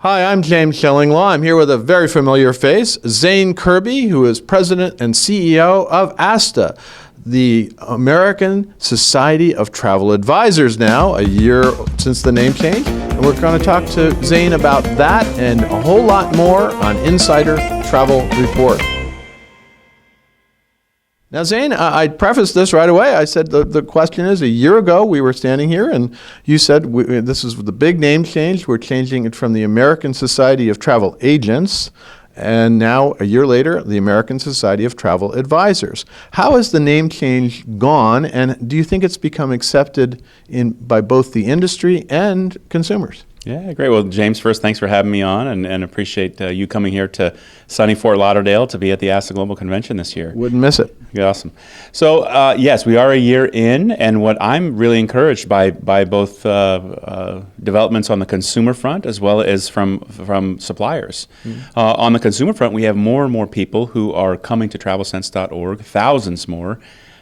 Hi, I'm James Shillinglaw. I'm here with a very familiar face, Zane Kerby, who is President and CEO of ASTA, the American Society of Travel Advisors now, a year since the name change. And we're going to talk to Zane about that and a whole lot more on Insider Travel Report. Now, Zane, I prefaced this right away. I said the question is, a year ago we were standing here and you said this is the big name change. We're changing it from the American Society of Travel Agents and now, a year later, the American Society of Travel Advisors. How has the name change gone, and do you think it's become accepted by both the industry and consumers? Yeah, great. Well, James, first, thanks for having me on, and appreciate you coming here to sunny Fort Lauderdale to be at the ASTA Global Convention this year. Wouldn't miss it. Yeah, awesome. So, yes, we are a year in, and what I'm really encouraged by both developments on the consumer front as well as from suppliers. On the consumer front, we have more and more people who are coming to travelsense.org, thousands more,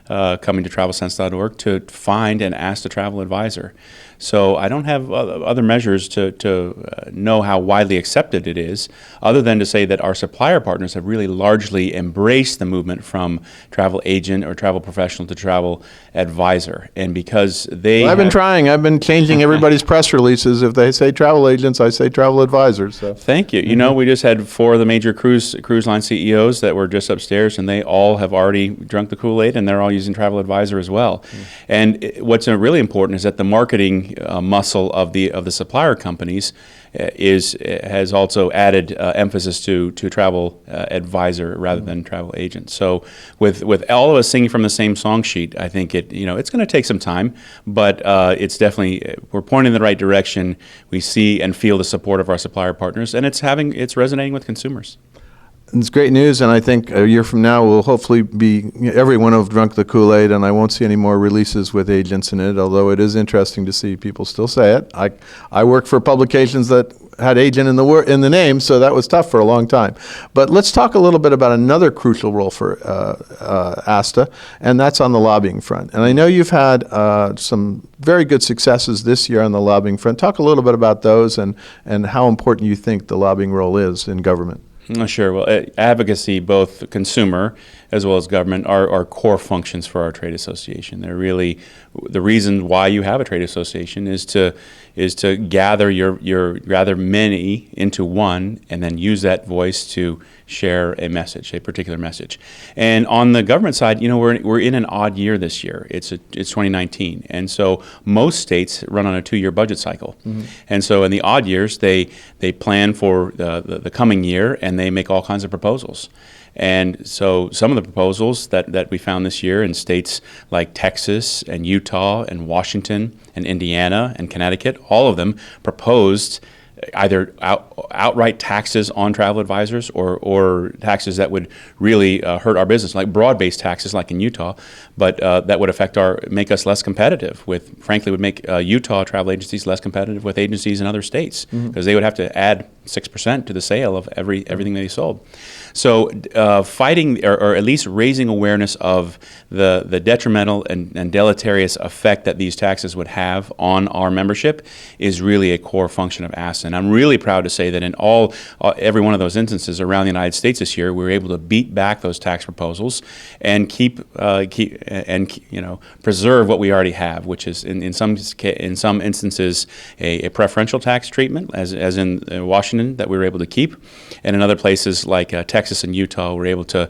coming to travelsense.org to find and ask the travel advisor. So I don't have other measures to know how widely accepted it is, other than to say that our supplier partners have really largely embraced the movement from travel agent or travel professional to travel advisor. And because they I've been trying. I've been changing everybody's press releases. If they say travel agents, I say travel advisors. So. Thank you. You know, we just had 4 of the major cruise line CEOs that were just upstairs, and they all have already drunk the Kool-Aid, and they're all using travel advisor as well. And what's really important is that the marketing muscle of the supplier companies has also added emphasis to travel advisor rather than travel agent. So with all of us singing from the same song sheet, I think it's going to take some time, but it's definitely we're pointing in the right direction. We see and feel the support of our supplier partners, and it's resonating with consumers. It's great news, and I think a year from now we'll hopefully everyone will have drunk the Kool-Aid, and I won't see any more releases with agents in it, although it is interesting to see people still say it. I work for publications that had agent in the name, so that was tough for a long time. But let's talk a little bit about another crucial role for ASTA, and that's on the lobbying front. And I know you've had some very good successes this year on the lobbying front. Talk a little bit about those and how important you think the lobbying role is in government. Sure. Well, advocacy, both consumer as well as government, are core functions for our trade association. They're really the reason why you have a trade association is to gather many into one, and then use that voice to share a message, a particular message. And on the government side, we're in an odd year this year. It's 2019, and so most states run on a 2-year budget cycle. And so in the odd years, they plan for the coming year, and they make all kinds of proposals. And so some of the proposals that we found this year in states like Texas and Utah and Washington and Indiana and Connecticut, all of them proposed either outright taxes on travel advisors or taxes that would really hurt our business, like broad-based taxes like in Utah, but that would make us less competitive frankly would make Utah travel agencies less competitive with agencies in other states, because they would have to add 6% to the sale of everything they sold. So fighting or at least raising awareness of the detrimental and deleterious effect that these taxes would have on our membership is really a core function of ASTA. And I'm really proud to say that in every one of those instances around the United States this year, we were able to beat back those tax proposals and preserve what we already have, which is in some instances a preferential tax treatment, as in Washington, that we were able to keep, and in other places like Texas and Utah, we're able to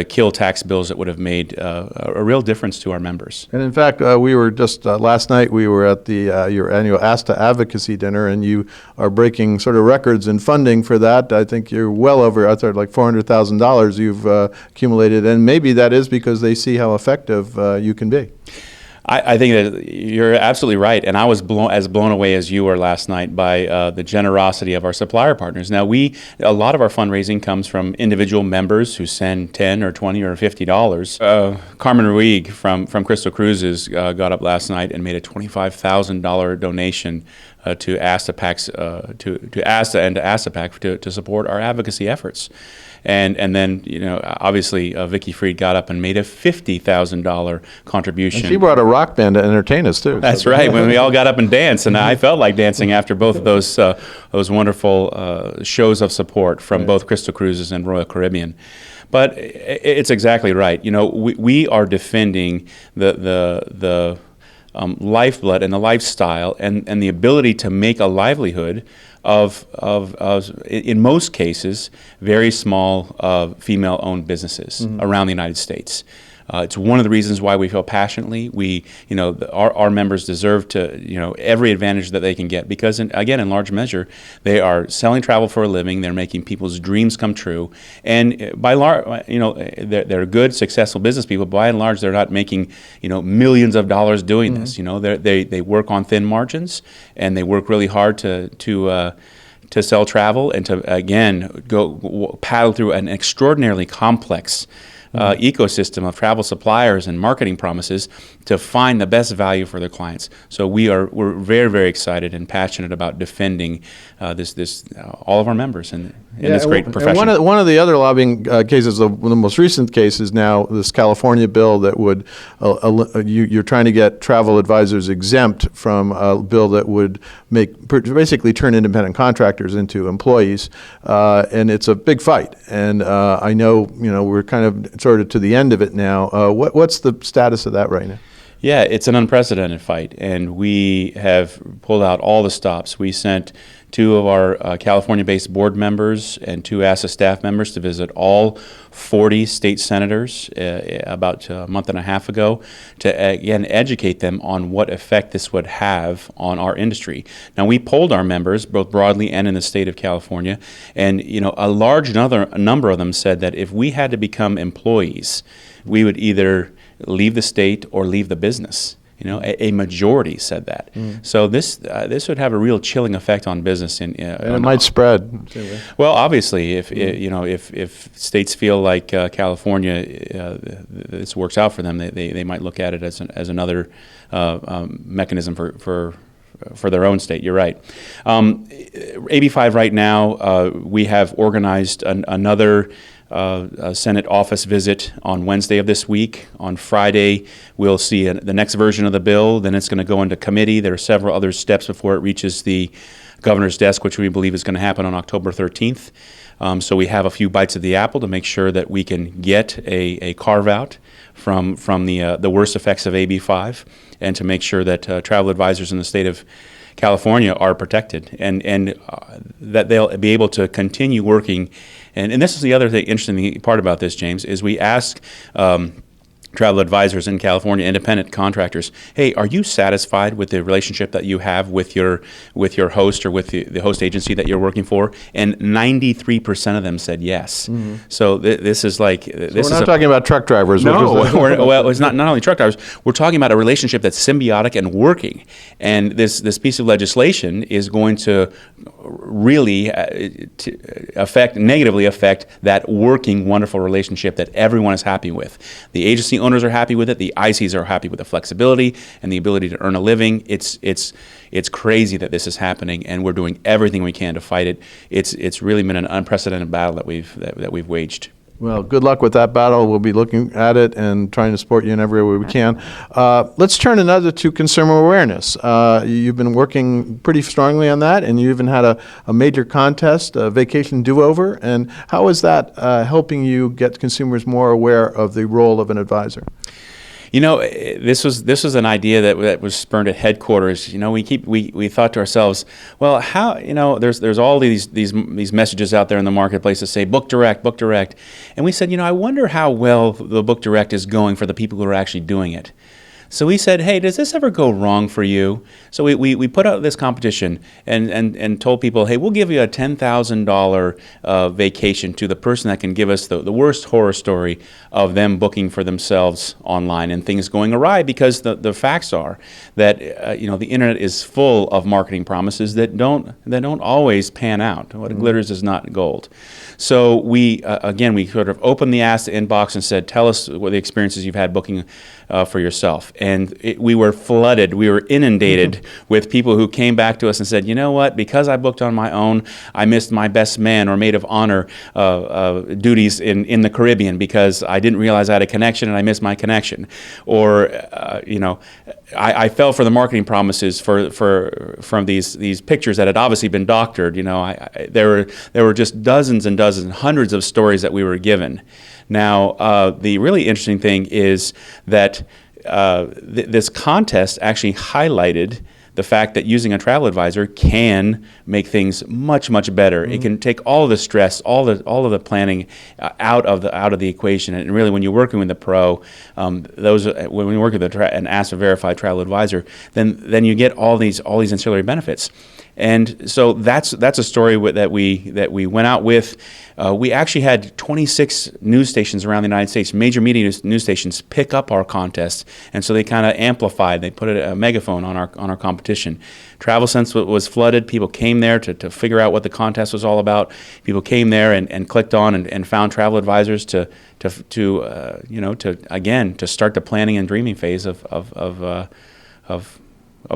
kill tax bills that would have made a real difference to our members. And in fact, we were just last night we were at your annual ASTA Advocacy Dinner, and you are breaking sort of records in funding for that. I think you're well over, I thought, like $400,000 you've accumulated, and maybe that is because they see how effective you can be. I think that you're absolutely right, and I was blown away as you were last night by the generosity of our supplier partners. Now, a lot of our fundraising comes from individual members who send $10 or $20 or $50. Carmen Ruig from Crystal Cruises got up last night and made a $25,000 donation to ASTA PACs, to ASTA and to ASTA PAC to support our advocacy efforts. And then, obviously, Vicky Freed got up and made a $50,000 contribution. And she brought a rock band to entertain us, too. That's right, when we all got up and danced, and I felt like dancing after both of those wonderful shows of support from both Crystal Cruises and Royal Caribbean. But it's exactly right. We are defending the lifeblood and the lifestyle and the ability to make a livelihood of in most cases, very small female-owned businesses around the United States. It's one of the reasons why we feel passionately. Our members deserve to, every advantage that they can get because, again, in large measure, they are selling travel for a living. They're making people's dreams come true, and by large, they're good, successful business people. By and large, they're not making, millions of dollars doing this. They work on thin margins, and they work really hard to sell travel and to again go paddle through an extraordinarily complex ecosystem of travel suppliers and marketing promises to find the best value for their clients. So we're very, very excited and passionate about defending all of our members in this great profession. And one of the other lobbying cases, the most recent case, is now this California bill that would you're trying to get travel advisors exempt from a bill that would basically turn independent contractors into employees, and it's a big fight. And I know we're kind of sort of to the end of it now. What's the status of that right now? Yeah, it's an unprecedented fight, and we have pulled out all the stops. We sent 2 of our California-based board members and 2 ASTA staff members to visit all 40 state senators about a month and a half ago to, again, educate them on what effect this would have on our industry. Now, we polled our members, both broadly and in the state of California, and a large number of them said that if we had to become employees, we would either leave the state or leave the business. A majority said that. So this would have a real chilling effect on business. And it might spread. Well, obviously, if states feel like California, this works out for them, they might look at it as another mechanism for their own state. You're right. AB5 right now, we have organized another Senate office visit on Wednesday of this week. On Friday, we'll see the next version of the bill. Then it's going to go into committee. There are several other steps before it reaches the governor's desk, which we believe is going to happen on October 13th. So we have a few bites of the apple to make sure that we can get a carve-out from the worst effects of AB5 and to make sure that travel advisors in the state of California are protected and that they'll be able to continue working. And this is the other thing, interesting part about this, James, is we ask travel advisors in California, independent contractors, hey, are you satisfied with the relationship that you have with your host or with the host agency that you're working for? And 93% of them said yes. So this is like... We're not talking about truck drivers. No, well, it's not only truck drivers. We're talking about a relationship that's symbiotic and working. And this piece of legislation is going to really negatively affect that working, wonderful relationship that everyone is happy with. The agency owners are happy with it. The ICs are happy with the flexibility and the ability to earn a living. It's crazy that this is happening, and we're doing everything we can to fight it. It's really been an unprecedented battle that we've waged. Well, good luck with that battle. We'll be looking at it and trying to support you in every way we can. Let's turn another to consumer awareness. You've been working pretty strongly on that, and you even had a major contest, a vacation do-over. And how is that helping you get consumers more aware of the role of an advisor? This was an idea that was spurned at headquarters. We thought to ourselves, well, how there's all these messages out there in the marketplace that say book direct, and we said, I wonder how well the book direct is going for the people who are actually doing it. So we said, hey, does this ever go wrong for you? So we put out this competition and told people, hey, we'll give you a $10,000 vacation to the person that can give us the worst horror story of them booking for themselves online and things going awry, because the facts are that the internet is full of marketing promises that don't always pan out. What glitters is not gold. So we sort of opened the ASTA inbox and said, tell us what the experiences you've had booking for yourself. we were flooded. We were inundated with people who came back to us and said, you know what, because I booked on my own, I missed my best man or maid of honor duties in the Caribbean because I didn't realize I had a connection and I missed my connection. Or, I fell for the marketing promises from these pictures that had obviously been doctored. There were just dozens and dozens, hundreds of stories that we were given. Now, the really interesting thing is that this contest actually highlighted the fact that using a travel advisor can make things much, much better. It can take all of the stress, all of the planning out of the equation. And really, when you're working with a pro, when you work with an ASTA Verified Travel Advisor, then you get all these ancillary benefits. And so that's a story that we went out with. We actually had 26 news stations around the United States, major media news stations, pick up our contest, and so they kind of amplified. They put a megaphone on our competition. TravelSense was flooded. People came there to figure out what the contest was all about. People came there and clicked on and found travel advisors to start the planning and dreaming phase of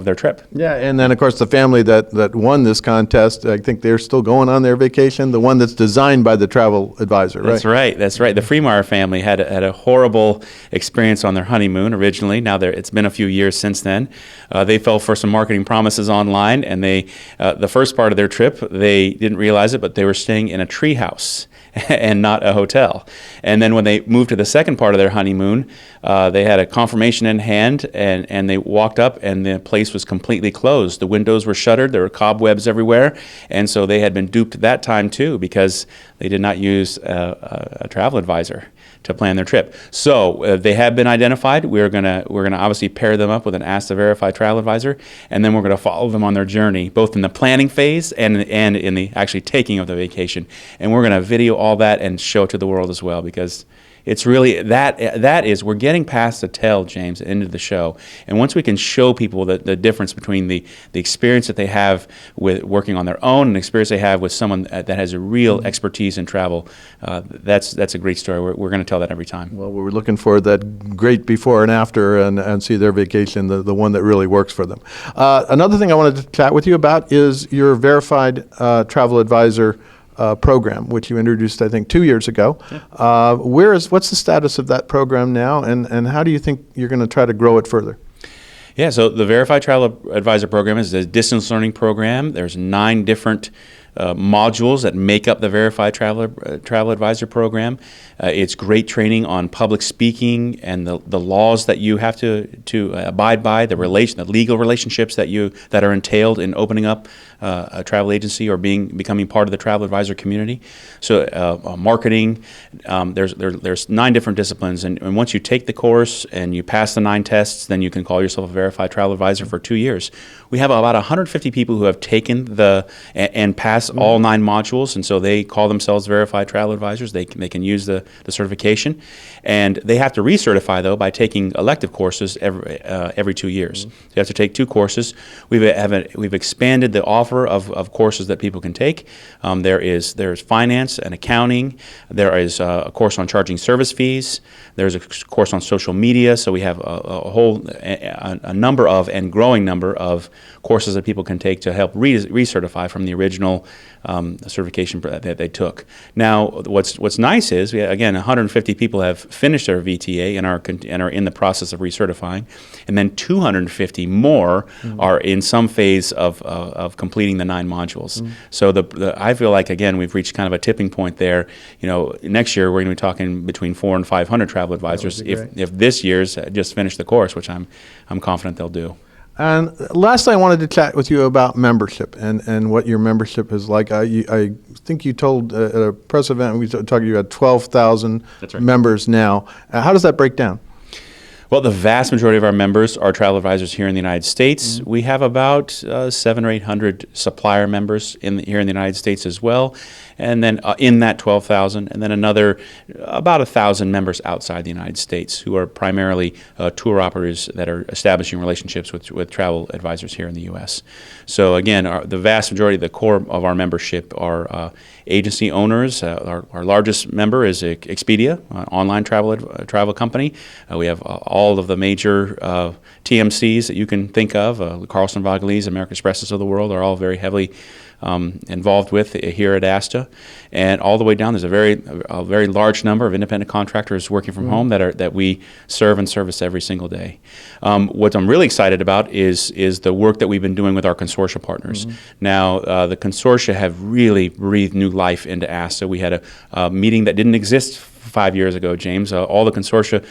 their trip. Yeah, and then of course the family that won this contest, I think they're still going on their vacation. The one that's designed by the travel advisor, right? That's right. The Freemeyer family had a horrible experience on their honeymoon originally. Now it's been a few years since then. They fell for some marketing promises online, and the first part of their trip they didn't realize it, but they were staying in a tree house and not a hotel. And then when they moved to the second part of their honeymoon, they had a confirmation in hand, and they walked up, and the place was completely closed. The windows were shuttered. There were cobwebs everywhere, and so they had been duped that time too because they did not use a travel advisor to plan their trip. So they have been identified. We're gonna obviously pair them up with an ASTA Verified Travel Advisor, and then we're gonna follow them on their journey, both in the planning phase and in the actually taking of the vacation. And we're gonna video all that and show it to the world as well, because it's really that is we're getting past the tell, James, into the show. And once we can show people the difference between the experience that they have with working on their own and the experience they have with someone that has a real expertise in travel, that's a great story. We're going to tell that every time. Well, we're looking for that great before and after and see their vacation, the one that really works for them. Another thing I wanted to chat with you about is your Verified Travel Advisor program, which you introduced, I think, 2 years ago. Yeah. What's the status of that program now, and how do you think you're going to try to grow it further? Yeah, so the Verified Travel Advisor program is a distance learning program. There's 9 different modules that make up the Verified Travel Advisor program. It's great training on public speaking and the laws that you have to abide by, the legal relationships that are entailed in opening up a travel agency or becoming part of the travel advisor community. So marketing, there's 9 different disciplines, and once you take the course and you pass the 9 tests, then you can call yourself a Verified Travel Advisor for 2 years. We have about 150 people who have taken and passed all 9 modules, and so they call themselves Verified Travel Advisors. They can use the certification, and they have to recertify though by taking elective courses every 2 years. So you have to take 2 courses. We've expanded the offer of courses that people can take. There's finance and accounting. There is a course on charging service fees. There's a course on social media. So we have a number of and growing number of courses that people can take to help recertify from the original certification that they took. Now, what's nice is, again, 150 people have finished their VTA and are in the process of recertifying, and then 250 more are in some phase of completing the 9 modules. So I feel like, again, we've reached kind of a tipping point there. Next year we're going to be talking between 400 and 500 travel advisors if this year's just finished the course, which I'm confident they'll do. And lastly, I wanted to chat with you about membership and what your membership is like. I think you told at a press event, we talked to you about 12,000 members now. How does that break down? Well, the vast majority of our members are travel advisors here in the United States. We have about 700 or 800 supplier members here in the United States as well. And then in that 12,000, and then another about 1,000 members outside the United States who are primarily tour operators that are establishing relationships with travel advisors here in the U.S. So again, the vast majority, the core of our membership are agency owners. Our largest member is Expedia, an online travel company. We have all all of the major TMCs that you can think of. Carlson Wagnalese, American Expresses of the world are all very heavily involved with here at ASTA, and all the way down there's a very large number of independent contractors working from home that we serve and service every single day. What I'm really excited about is the work that we've been doing with our consortia partners. Now the consortia have really breathed new life into ASTA. We had a meeting that didn't exist 5 years ago, James. All the consortia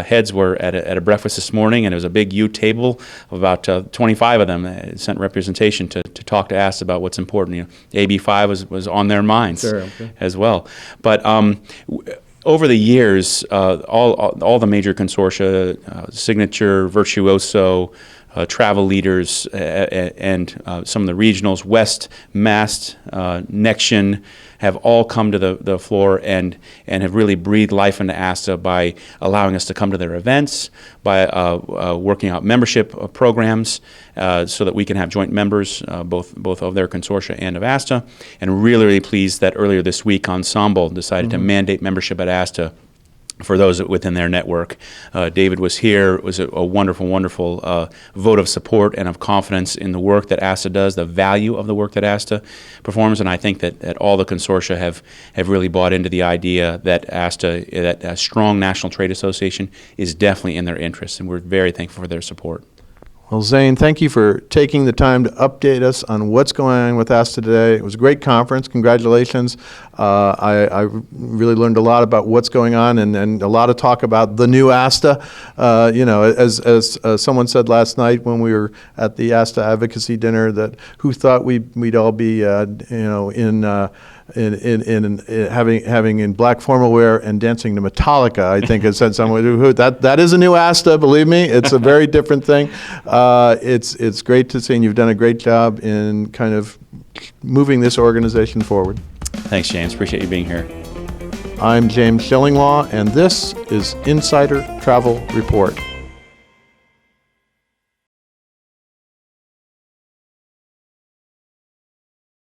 heads were at a breakfast this morning, and it was a big U table of about 25 of them that sent representation to talk to ASTA about what's important. You know, AB5 was on their minds as well. But over the years, all the major consortia, Signature, Virtuoso, travel leaders, and some of the regionals, West, Mast, Nexion, have all come to the floor and have really breathed life into ASTA by allowing us to come to their events, by working out membership programs so that we can have joint members, both of their consortia and of ASTA. And really pleased that earlier this week, Ensemble decided to mandate membership at ASTA for those within their network. David was here. It was a wonderful, wonderful vote of support and of confidence in the work that ASTA does, the value of the work that ASTA performs, and I think that all the consortia have really bought into the idea that ASTA, that a strong national trade association, is definitely in their interest, and we're very thankful for their support. Well, Zane, thank you for taking the time to update us on what's going on with ASTA today. It was a great conference. Congratulations. I really learned a lot about what's going on and a lot of talk about the new ASTA. You know, as someone said last night when we were at the ASTA advocacy dinner, that who thought we'd all be, you know, in having in black formal wear and dancing to Metallica. I think it said someone who that is a new ASTA. Believe me, it's a very different thing. It's great to see, and you've done a great job in kind of moving this organization forward. Thanks, James. Appreciate you being here. I'm James Shillinglaw, and this is Insider Travel Report.